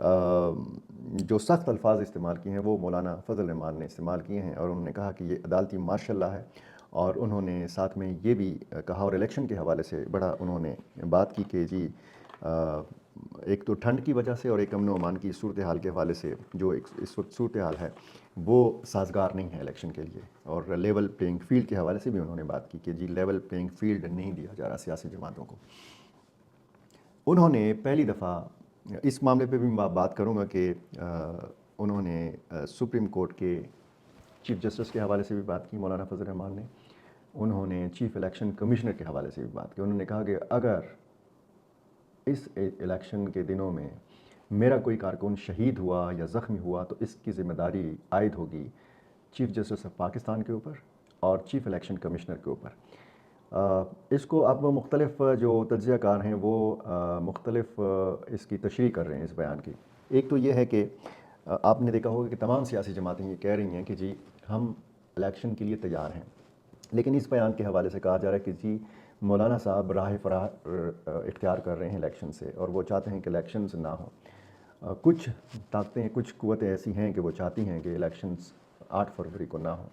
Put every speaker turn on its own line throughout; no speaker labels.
جو سخت الفاظ استعمال کیے ہیں وہ مولانا فضل الرحمان نے استعمال کیے ہیں، اور انہوں نے کہا کہ یہ عدالتی مارشل لا ہے، اور انہوں نے ساتھ میں یہ بھی کہا، اور الیکشن کے حوالے سے بڑا انہوں نے بات کی کہ جی ایک تو ٹھنڈ کی وجہ سے اور ایک امن و امان کی صورتحال کے حوالے سے جو اس وقت صورتحال ہے وہ سازگار نہیں ہے الیکشن کے لیے، اور لیول پلینگ فیلڈ کے حوالے سے بھی انہوں نے بات کی کہ جی لیول پلینگ فیلڈ نہیں دیا جا رہا سیاسی جماعتوں کو۔ انہوں نے پہلی دفعہ اس معاملے پہ بھی میں بات کروں گا کہ انہوں نے سپریم کورٹ کے چیف جسٹس کے حوالے سے بھی بات کی مولانا فضل الرحمان نے، انہوں نے چیف الیکشن کمشنر کے حوالے سے بھی بات کی۔ انہوں نے کہا کہ اگر اس الیکشن کے دنوں میں میرا کوئی کارکن شہید ہوا یا زخمی ہوا تو اس کی ذمہ داری عائد ہوگی چیف جسٹس آف پاکستان کے اوپر اور چیف الیکشن کمشنر کے اوپر۔ اس کو اب مختلف جو تجزیہ کار ہیں وہ مختلف اس کی تشریح کر رہے ہیں اس بیان کی۔ ایک تو یہ ہے کہ آپ نے دیکھا ہوگا کہ تمام سیاسی جماعتیں یہ کہہ رہی ہیں کہ جی ہم الیکشن کے لیے تیار ہیں، لیکن اس بیان کے حوالے سے کہا جا رہا ہے کہ جی مولانا صاحب راہ فرار اختیار کر رہے ہیں الیکشن سے، اور وہ چاہتے ہیں کہ الیکشنز نہ ہوں۔ کچھ طاقتیں، کچھ قوتیں ایسی ہیں کہ وہ چاہتی ہیں کہ الیکشنز 8 فروری کو نہ ہوں۔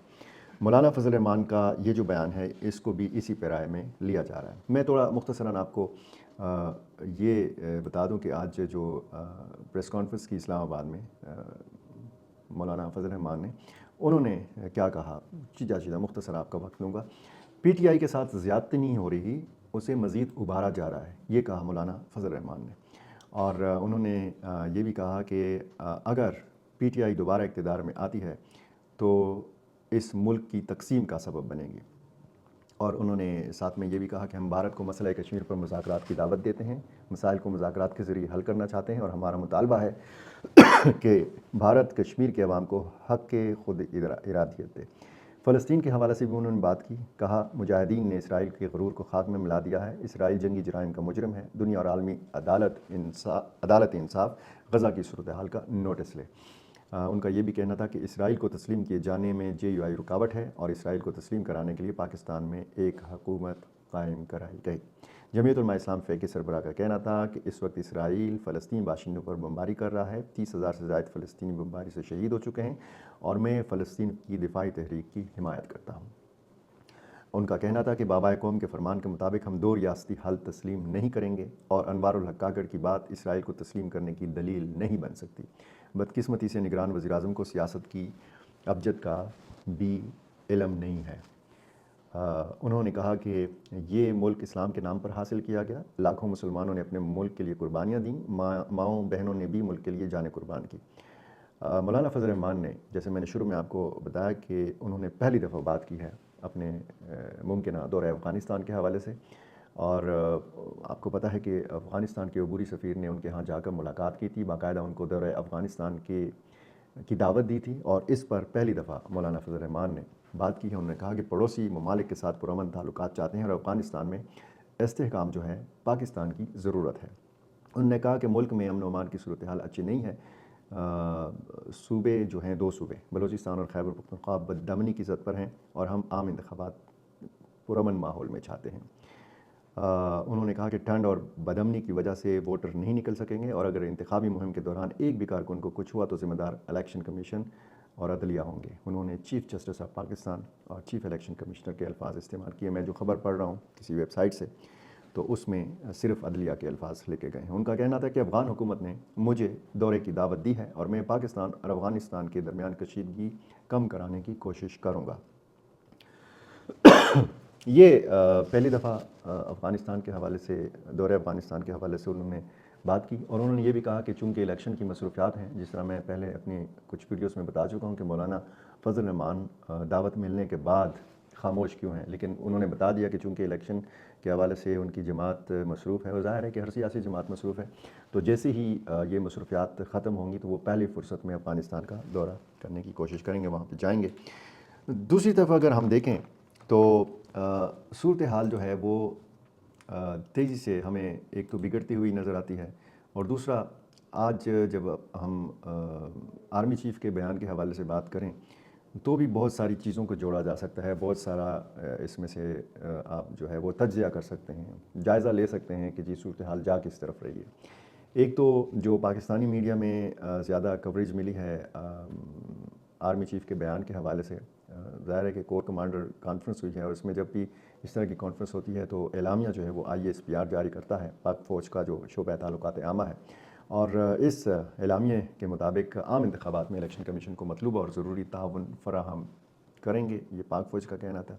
مولانا فضل الرحمان کا یہ جو بیان ہے اس کو بھی اسی پیرائے میں لیا جا رہا ہے۔ میں تھوڑا مختصراً آپ کو یہ بتا دوں کہ آج جو پریس کانفرنس کی اسلام آباد میں مولانا فضل الرحمان نے، انہوں نے کیا کہا، چیزہ مختصر آپ کا وقت لوں گا۔ پی ٹی آئی کے ساتھ زیادتی نہیں ہو رہی، اسے مزید ابھارا جا رہا ہے، یہ کہا مولانا فضل الرحمان نے، اور انہوں نے یہ بھی کہا کہ اگر پی ٹی آئی دوبارہ اقتدار میں آتی ہے تو اس ملک کی تقسیم کا سبب بنے گی، اور انہوں نے ساتھ میں یہ بھی کہا کہ ہم بھارت کو مسئلہ کشمیر پر مذاکرات کی دعوت دیتے ہیں، مسائل کو مذاکرات کے ذریعے حل کرنا چاہتے ہیں، اور ہمارا مطالبہ ہے کہ بھارت کشمیر کے عوام کو حق کے خود ارادیت دے۔ فلسطین کے حوالے سے بھی انہوں نے بات کی، کہا مجاہدین نے اسرائیل کے غرور کو خاک میں ملا دیا ہے، اسرائیل جنگی جرائم کا مجرم ہے، دنیا اور عالمی عدالت انصاف غزہ کی صورتحال کا نوٹس لے۔ ان کا یہ بھی کہنا تھا کہ اسرائیل کو تسلیم کیے جانے میں JUI رکاوٹ ہے، اور اسرائیل کو تسلیم کرانے کے لیے پاکستان میں ایک حکومت قائم کرائی گئی۔ جمعیت علماء اسلام فے کے سربراہ کا کہنا تھا کہ اس وقت اسرائیل فلسطین باشندوں پر بمباری کر رہا ہے، 30,000 سے زائد فلسطینی بمباری سے شہید ہو چکے ہیں، اور میں فلسطین کی دفاعی تحریک کی حمایت کرتا ہوں۔ ان کا کہنا تھا کہ بابائے قوم کے فرمان کے مطابق ہم 2 ریاستی حل تسلیم نہیں کریں گے، اور انوار الحق کاکڑ کی بات اسرائیل کو تسلیم کرنے کی دلیل نہیں بن سکتی۔ بدقسمتی سے نگران وزیر اعظم کو سیاست کی ابجد کا بھی علم نہیں ہے۔ انہوں نے کہا کہ یہ ملک اسلام کے نام پر حاصل کیا گیا، لاکھوں مسلمانوں نے اپنے ملک کے لیے قربانیاں دیں، ماؤں بہنوں نے بھی ملک کے لیے جانیں قربان کی۔ مولانا فضل الرحمان نے، جیسے میں نے شروع میں آپ کو بتایا کہ انہوں نے پہلی دفعہ بات کی ہے اپنے ممکنہ دورہ افغانستان کے حوالے سے، اور آپ کو پتہ ہے کہ افغانستان کے عبوری سفیر نے ان کے ہاں جا کر ملاقات کی تھی، باقاعدہ ان کو دورہ افغانستان کی دعوت دی تھی، اور اس پر پہلی دفعہ مولانا فضل الرحمان نے بات کی ہے۔ انہوں نے کہا کہ پڑوسی ممالک کے ساتھ پرامن تعلقات چاہتے ہیں، اور افغانستان میں استحکام جو ہے پاکستان کی ضرورت ہے۔ انہوں نے کہا کہ ملک میں امن و امان کی صورتحال اچھی نہیں ہے، صوبے جو ہیں 2 صوبے بلوچستان اور خیبر پختونخوا بدامنی کی زد پر ہیں، اور ہم عام انتخابات پرامن ماحول میں چاہتے ہیں۔ انہوں نے کہا کہ ٹھنڈ اور بدامنی کی وجہ سے ووٹر نہیں نکل سکیں گے، اور اگر انتخابی مہم کے دوران ایک بھی کارکن کو کچھ ہوا تو ذمہ دار الیکشن کمیشن اور عدلیہ ہوں گے۔ انہوں نے چیف جسٹس آف پاکستان اور چیف الیکشن کمشنر کے الفاظ استعمال کیے۔ میں جو خبر پڑھ رہا ہوں کسی ویب سائٹ سے، تو اس میں صرف عدلیہ کے الفاظ لکھے گئے ہیں۔ ان کا کہنا تھا کہ افغان حکومت نے مجھے دورے کی دعوت دی ہے، اور میں پاکستان اور افغانستان کے درمیان کشیدگی کم کرانے کی کوشش کروں گا۔ یہ پہلی دفعہ افغانستان کے حوالے سے، دورہ افغانستان کے حوالے سے انہوں نے بات کی، اور انہوں نے یہ بھی کہا کہ چونکہ الیکشن کی مصروفیات ہیں، جس طرح میں پہلے اپنی کچھ ویڈیوز میں بتا چکا ہوں کہ مولانا فضل الرحمان دعوت ملنے کے بعد خاموش کیوں ہیں، لیکن انہوں نے بتا دیا کہ چونکہ الیکشن کے حوالے سے ان کی جماعت مصروف ہے، اور ظاہر ہے کہ ہر سیاسی جماعت مصروف ہے، تو جیسے ہی یہ مصروفیات ختم ہوں گی تو وہ پہلی فرصت میں افغانستان کا دورہ کرنے کی کوشش کریں گے، وہاں پہ جائیں گے۔ دوسری طرف اگر ہم دیکھیں تو صورتحال جو ہے وہ تیزی سے ہمیں ایک تو بگڑتی ہوئی نظر آتی ہے، اور دوسرا آج جب ہم آرمی چیف کے بیان کے حوالے سے بات کریں تو بھی بہت ساری چیزوں کو جوڑا جا سکتا ہے، بہت سارا اس میں سے آپ جو ہے وہ تجزیہ کر سکتے ہیں، جائزہ لے سکتے ہیں کہ جی صورتحال جا کس طرف رہی ہے۔ ایک تو جو پاکستانی میڈیا میں زیادہ کوریج ملی ہے آرمی چیف کے بیان کے حوالے سے، ظاہر ہے کہ کور کمانڈر کانفرنس ہوئی ہے، اور اس میں جب بھی اس طرح کی کانفرنس ہوتی ہے تو اعلامیہ جو ہے وہ ISPR جاری کرتا ہے، پاک فوج کا جو شعبہ تعلقات عامہ ہے، اور اس اعلامیے کے مطابق عام انتخابات میں الیکشن کمیشن کو مطلوبہ اور ضروری تعاون فراہم کریں گے، یہ پاک فوج کا کہنا تھا۔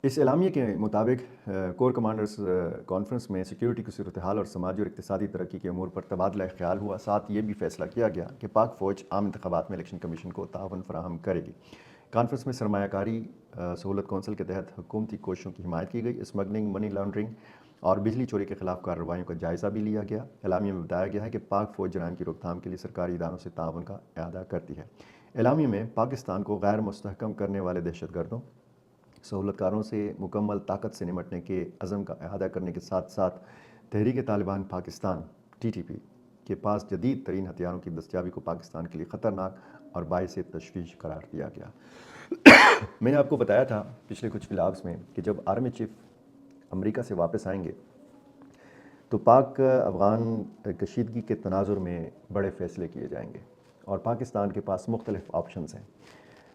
اس اعلامیے کے مطابق کور کمانڈرز کانفرنس میں سیکیورٹی کی صورتحال اور سماجی اور اقتصادی ترقی کے امور پر تبادلہ خیال ہوا، ساتھ یہ بھی فیصلہ کیا گیا کہ پاک فوج عام انتخابات میں الیکشن کمیشن کو تعاون فراہم کرے گی۔ کانفرنس میں سرمایہ کاری سہولت کونسل کے تحت حکومتی کوششوں کی حمایت کی گئی، اسمگلنگ، منی لانڈرنگ اور بجلی چوری کے خلاف کارروائیوں کا جائزہ بھی لیا گیا۔ اعلامیے میں بتایا گیا ہے کہ پاک فوج جرائم کی روک تھام کے لیے سرکاری اداروں سے تعاون کا اعادہ کرتی ہے۔ اعلامیے میں پاکستان کو غیر مستحکم کرنے والے دہشت گردوں، سہولت کاروں سے مکمل طاقت سے نمٹنے کے عزم کا اعادہ کرنے کے ساتھ ساتھ تحریک طالبان پاکستان TTP کے پاس جدید ترین ہتھیاروں کی دستیابی کو پاکستان کے لیے خطرناک اور باعث تشویش قرار دیا گیا۔ میں نے آپ کو بتایا تھا پچھلے کچھ ولاگز میں کہ جب آرمی چیف امریکہ سے واپس آئیں گے تو پاک افغان کشیدگی کے تناظر میں بڑے فیصلے کیے جائیں گے، اور پاکستان کے پاس مختلف آپشنز ہیں۔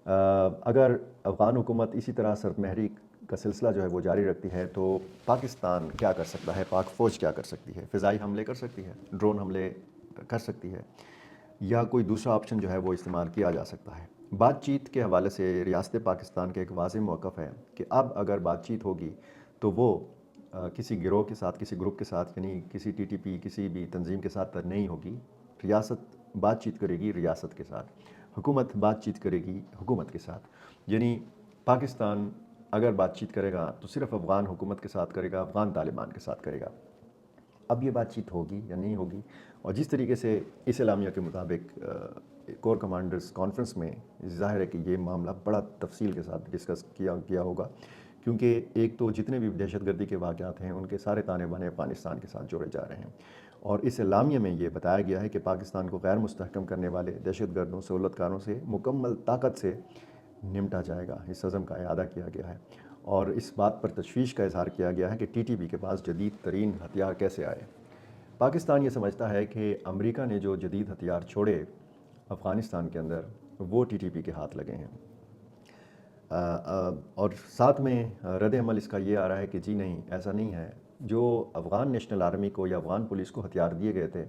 اگر افغان حکومت اسی طرح سرد مہری کا سلسلہ جو ہے وہ جاری رکھتی ہے تو پاکستان کیا کر سکتا ہے، پاک فوج کیا کر سکتی ہے؟ فضائی حملے کر سکتی ہے، ڈرون حملے کر سکتی ہے، یا کوئی دوسرا آپشن جو ہے وہ استعمال کیا جا سکتا ہے۔ بات چیت کے حوالے سے ریاست پاکستان کا ایک واضح موقف ہے کہ اب اگر بات چیت ہوگی تو وہ کسی گروہ کے ساتھ، کسی گروپ کے ساتھ، یعنی کسی TTP کسی بھی تنظیم کے ساتھ نہیں ہوگی۔ ریاست بات چیت کرے گی ریاست کے ساتھ، حکومت بات چیت کرے گی حکومت کے ساتھ، یعنی پاکستان اگر بات چیت کرے گا تو صرف افغان حکومت کے ساتھ کرے گا، افغان طالبان کے ساتھ کرے گا۔ اب یہ بات چیت ہوگی یا نہیں ہوگی، اور جس طریقے سے اس اعلامیہ کے مطابق کور کمانڈرز کانفرنس میں ظاہر ہے کہ یہ معاملہ بڑا تفصیل کے ساتھ ڈسکس کیا ہوگا، کیونکہ ایک تو جتنے بھی دہشت گردی کے واقعات ہیں ان کے سارے تانے بانے افغانستان کے ساتھ جوڑے جا رہے ہیں، اور اس اعلامیہ میں یہ بتایا گیا ہے کہ پاکستان کو غیر مستحکم کرنے والے دہشت گردوں، سہولت کاروں سے مکمل طاقت سے نمٹا جائے گا۔ اس عزم کا اعادہ کیا گیا ہے، اور اس بات پر تشویش کا اظہار کیا گیا ہے کہ TTP کے پاس جدید ترین ہتھیار کیسے آئے۔ پاکستان یہ سمجھتا ہے کہ امریکہ نے جو جدید ہتھیار چھوڑے افغانستان کے اندر وہ TTP کے ہاتھ لگے ہیں، اور ساتھ میں رد عمل اس کا یہ آ رہا ہے کہ جی نہیں، ایسا نہیں ہے۔ جو افغان نیشنل آرمی کو یا افغان پولیس کو ہتھیار دیے گئے تھے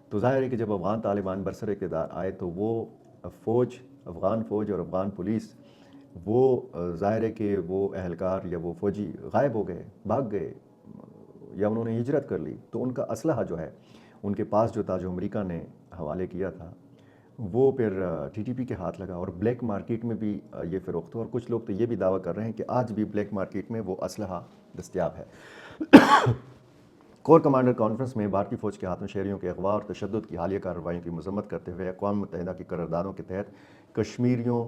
تو ظاہر ہے کہ جب افغان طالبان برسر اقتدار آئے تو وہ فوج، افغان فوج اور افغان پولیس، وہ ظاہر ہے کہ وہ اہلکار یا وہ فوجی غائب ہو گئے، بھاگ گئے، یا انہوں نے ہجرت کر لی، تو ان کا اسلحہ جو ہے ان کے پاس جو تھا، جو امریکہ نے حوالے کیا تھا، وہ پھر TTP کے ہاتھ لگا، اور بلیک مارکیٹ میں بھی یہ فروخت ہوا، اور کچھ لوگ تو یہ بھی دعویٰ کر رہے ہیں کہ آج بھی بلیک مارکیٹ میں وہ اسلحہ دستیاب ہے۔ کور کمانڈر کانفرنس میں بھارتی فوج کے ہاتھوں شہریوں کے اغوا اور تشدد کی حالیہ کارروائیوں کی مذمت کرتے ہوئے اقوام متحدہ کی قراردادوں کے تحت کشمیریوں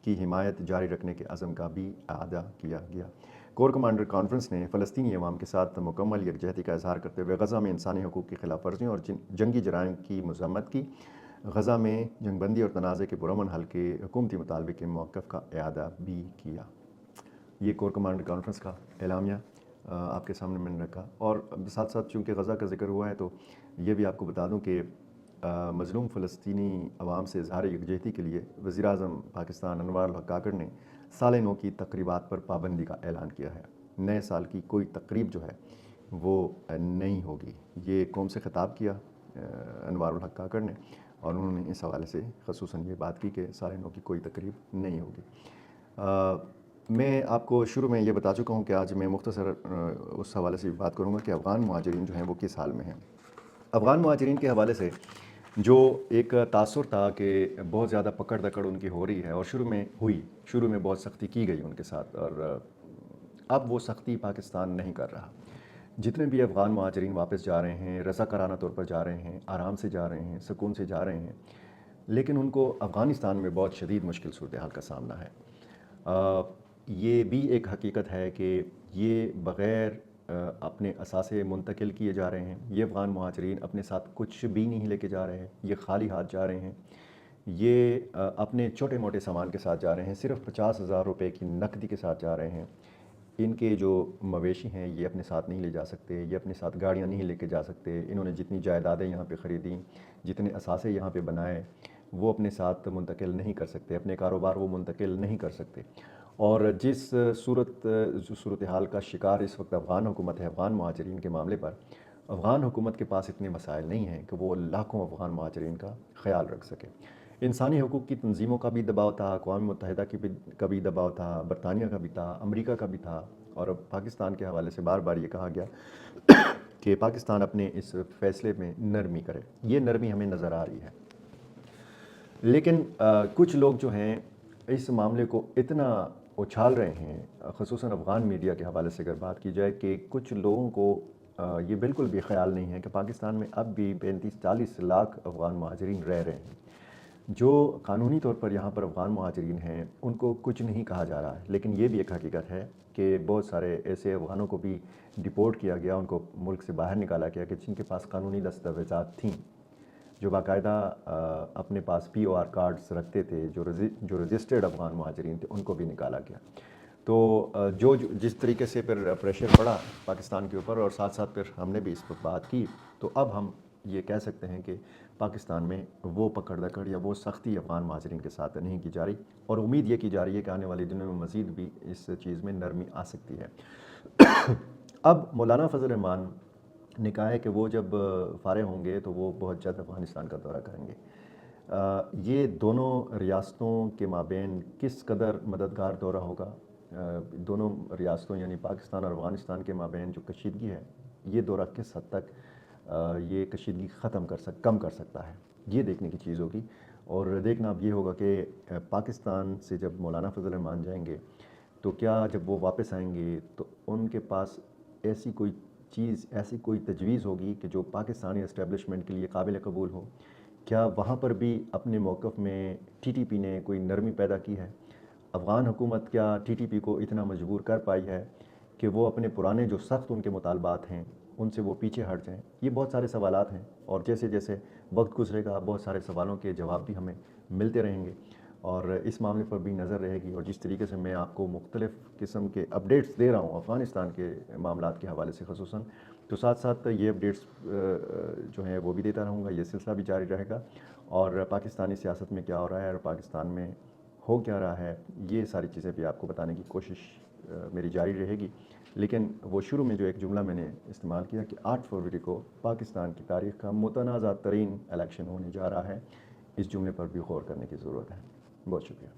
کی حمایت جاری رکھنے کے عزم کا بھی اعادہ کیا گیا۔ کور کمانڈر کانفرنس نے فلسطینی عوام کے ساتھ مکمل یکجہتی کا اظہار کرتے ہوئے غزہ میں انسانی حقوق کی خلاف ورزیوں اور جنگی جرائم کی مذمت کی۔ غزہ میں جنگ بندی اور تنازع کے پرامن حل کے حکومتی مطالبے کے موقف کا اعادہ بھی کیا۔ یہ کور کمانڈر کانفرنس کا اعلامیہ آپ کے سامنے میں نے رکھا، اور ساتھ ساتھ چونکہ غزہ کا ذکر ہوا ہے تو یہ بھی آپ کو بتا دوں کہ مظلوم فلسطینی عوام سے اظہار یکجہتی کے لیے وزیر اعظم پاکستان انوار الحق کاکڑ نے سال نو کی تقریبات پر پابندی کا اعلان کیا ہے۔ نئے سال کی کوئی تقریب جو ہے وہ نہیں ہوگی۔ یہ قوم سے خطاب کیا انوار الحق کاکڑ نے، اور انہوں نے اس حوالے سے خصوصاً یہ بات کی کہ سال نو کی کوئی تقریب نہیں ہوگی۔ میں آپ کو شروع میں یہ بتا چکا ہوں کہ آج میں مختصر اس حوالے سے بھی بات کروں گا کہ افغان مہاجرین جو ہیں وہ کس حال میں ہیں۔ افغان مہاجرین کے حوالے سے جو ایک تاثر تھا کہ بہت زیادہ پکڑ دکڑ ان کی ہو رہی ہے، اور شروع میں بہت سختی کی گئی ان کے ساتھ، اور اب وہ سختی پاکستان نہیں کر رہا۔ جتنے بھی افغان مہاجرین واپس جا رہے ہیں، رضاکارانہ طور پر جا رہے ہیں، آرام سے جا رہے ہیں، سکون سے جا رہے ہیں، لیکن ان کو افغانستان میں بہت شدید مشکل صورتحال کا سامنا ہے۔ یہ بھی ایک حقیقت ہے کہ یہ بغیر اپنے اثاثے منتقل کیے جا رہے ہیں۔ یہ افغان مہاجرین اپنے ساتھ کچھ بھی نہیں لے کے جا رہے ہیں، یہ خالی ہاتھ جا رہے ہیں۔ یہ اپنے چھوٹے موٹے سامان کے ساتھ جا رہے ہیں، صرف 50,000 روپے کی نقدی کے ساتھ جا رہے ہیں۔ ان کے جو مویشی ہیں یہ اپنے ساتھ نہیں لے جا سکتے، یہ اپنے ساتھ گاڑیاں نہیں لے کے جا سکتے، انہوں نے جتنی جائیدادیں یہاں پہ خریدیں، جتنے اثاثے یہاں پہ بنائے وہ اپنے ساتھ منتقل نہیں کر سکتے، اپنے کاروبار وہ منتقل نہیں کر سکتے۔ اور جس صورتحال کا شکار اس وقت افغان حکومت ہے افغان مہاجرین کے معاملے پر، افغان حکومت کے پاس اتنے مسائل نہیں ہیں کہ وہ لاکھوں افغان مہاجرین کا خیال رکھ سکے۔ انسانی حقوق کی تنظیموں کا بھی دباؤ تھا، اقوام متحدہ کا بھی دباؤ تھا، برطانیہ کا بھی تھا، امریکہ کا بھی تھا، اور اب پاکستان کے حوالے سے بار بار یہ کہا گیا کہ پاکستان اپنے اس فیصلے میں نرمی کرے۔ یہ نرمی ہمیں نظر آ رہی ہے، لیکن کچھ لوگ جو ہیں اس معاملے کو اتنا اچھال رہے ہیں، خصوصاً افغان میڈیا کے حوالے سے اگر بات کی جائے، کہ کچھ لوگوں کو یہ بالکل بھی خیال نہیں ہے کہ پاکستان میں اب بھی 35-40 لاکھ افغان مہاجرین رہ رہے ہیں۔ جو قانونی طور پر یہاں پر افغان مہاجرین ہیں ان کو کچھ نہیں کہا جا رہا ہے، لیکن یہ بھی ایک حقیقت ہے کہ بہت سارے ایسے افغانوں کو بھی ڈپورٹ کیا گیا، ان کو ملک سے باہر نکالا گیا کہ جن کے پاس قانونی دستاویزات تھیں، جو باقاعدہ اپنے پاس پی او آر کارڈز رکھتے تھے، جو رجسٹرڈ افغان مہاجرین تھے، ان کو بھی نکالا گیا۔ تو جس طریقے سے پھر پریشر پڑا پاکستان کے اوپر، اور ساتھ ساتھ پھر ہم نے بھی اس پر بات کی، تو اب ہم یہ کہہ سکتے ہیں کہ پاکستان میں وہ پکڑ دکڑ یا وہ سختی افغان مہاجرین کے ساتھ نہیں کی جا رہی، اور امید یہ کی جا رہی ہے کہ آنے والے دنوں میں مزید بھی اس چیز میں نرمی آ سکتی ہے۔ اب مولانا فضل الرحمان نے کہا ہے کہ وہ جب فارغ ہوں گے تو وہ بہت جلد افغانستان کا دورہ کریں گے۔ یہ دونوں ریاستوں کے مابین کس قدر مددگار دورہ ہوگا، دونوں ریاستوں یعنی پاکستان اور افغانستان کے مابین جو کشیدگی ہے، یہ دورہ کس حد تک یہ کشیدگی کم کر سکتا ہے، یہ دیکھنے کی چیز ہوگی۔ اور دیکھنا اب یہ ہوگا کہ پاکستان سے جب مولانا فضل الرحمان جائیں گے تو کیا جب وہ واپس آئیں گے تو ان کے پاس ایسی کوئی تجویز ہوگی کہ جو پاکستانی اسٹیبلشمنٹ کے لیے قابل قبول ہو؟ کیا وہاں پر بھی اپنے موقف میں ٹی ٹی پی نے کوئی نرمی پیدا کی ہے؟ افغان حکومت کیا ٹی ٹی پی کو اتنا مجبور کر پائی ہے کہ وہ اپنے پرانے جو سخت ان کے مطالبات ہیں ان سے وہ پیچھے ہٹ جائیں؟ یہ بہت سارے سوالات ہیں، اور جیسے جیسے وقت گزرے گا بہت سارے سوالوں کے جواب بھی ہمیں ملتے رہیں گے، اور اس معاملے پر بھی نظر رہے گی۔ اور جس طریقے سے میں آپ کو مختلف قسم کے اپڈیٹس دے رہا ہوں افغانستان کے معاملات کے حوالے سے خصوصاً، تو ساتھ ساتھ یہ اپڈیٹس جو ہیں وہ بھی دیتا رہوں گا، یہ سلسلہ بھی جاری رہے گا، اور پاکستانی سیاست میں کیا ہو رہا ہے اور پاکستان میں ہو کیا رہا ہے، یہ ساری چیزیں بھی آپ کو بتانے کی کوشش میری جاری رہے گی۔ لیکن وہ شروع میں جو ایک جملہ میں نے استعمال کیا کہ 8 فروری کو پاکستان کی تاریخ کا متنازع ترین الیکشن ہونے جا رہا ہے، اس جملے پر بھی غور کرنے کی ضرورت ہے۔ بہت شکریہ۔